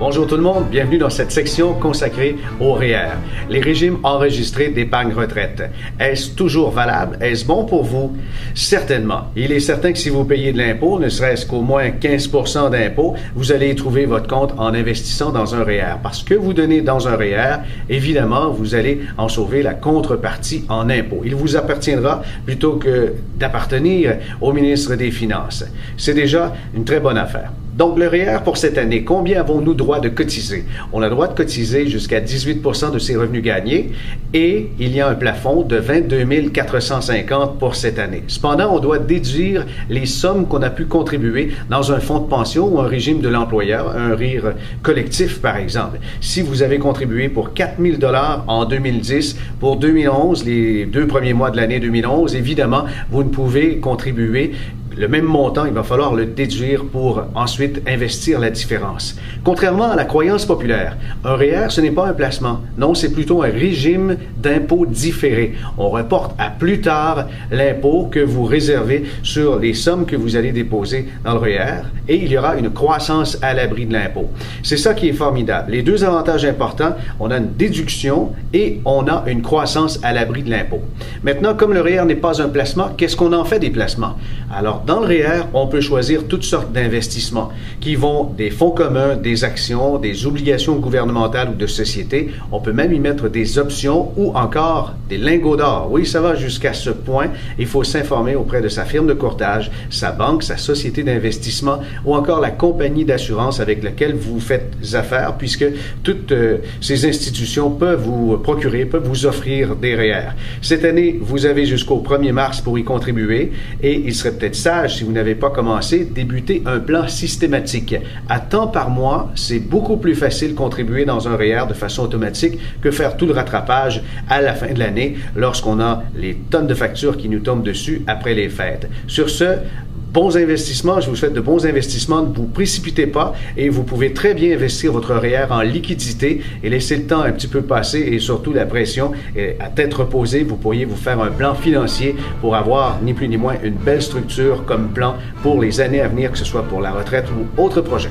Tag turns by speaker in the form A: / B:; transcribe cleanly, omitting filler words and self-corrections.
A: Bonjour tout le monde, bienvenue dans cette section consacrée au REER, les régimes enregistrés d'épargne retraite. Est-ce toujours valable? Est-ce bon pour vous? Certainement. Il est certain que si vous payez de l'impôt, ne serait-ce qu'au moins 15% d'impôt, vous allez y trouver votre compte en investissant dans un REER. Parce que vous donnez dans un REER, évidemment, vous allez en sauver la contrepartie en impôt. Il vous appartiendra plutôt que d'appartenir au ministre des Finances. C'est déjà une très bonne affaire. Donc, le REER pour cette année, combien avons-nous droit de cotiser? On a le droit de cotiser jusqu'à 18% de ses revenus gagnés et il y a un plafond de 22 450 pour cette année. Cependant, on doit déduire les sommes qu'on a pu contribuer dans un fonds de pension ou un régime de l'employeur, un REER collectif par exemple. Si vous avez contribué pour 4 000 $ en 2010, pour 2011, les 2 premiers mois de l'année 2011, évidemment, vous ne pouvez contribuer le même montant, il va falloir le déduire pour ensuite investir la différence. Contrairement à la croyance populaire, un REER, ce n'est pas un placement. Non, c'est plutôt un régime d'impôt différé. On reporte à plus tard l'impôt que vous réservez sur les sommes que vous allez déposer dans le REER et il y aura une croissance à l'abri de l'impôt. C'est ça qui est formidable. Les deux avantages importants, on a une déduction et on a une croissance à l'abri de l'impôt. Maintenant, comme le REER n'est pas un placement, qu'est-ce qu'on en fait des placements? Alors, dans le REER, on peut choisir toutes sortes d'investissements qui vont des fonds communs, des actions, des obligations gouvernementales ou de sociétés. On peut même y mettre des options ou encore des lingots d'or. Oui, ça va jusqu'à ce point. Il faut s'informer auprès de sa firme de courtage, sa banque, sa société d'investissement ou encore la compagnie d'assurance avec laquelle vous faites affaire puisque toutes ces institutions peuvent vous procurer, peuvent vous offrir des REER. Cette année, vous avez jusqu'au 1er mars pour y contribuer et il serait peut-être sage, si vous n'avez pas commencé, débuter un plan systématique. À temps par mois, c'est beaucoup plus facile de contribuer dans un REER de façon automatique que faire tout le rattrapage à la fin de l'année lorsqu'on a les tonnes de factures qui nous tombent dessus après les fêtes. Sur ce, bons investissements, je vous souhaite de bons investissements, ne vous précipitez pas et vous pouvez très bien investir votre REER en liquidité et laisser le temps un petit peu passer et surtout la pression à tête reposée, vous pourriez vous faire un plan financier pour avoir ni plus ni moins une belle structure comme plan pour les années à venir, que ce soit pour la retraite ou autre projet.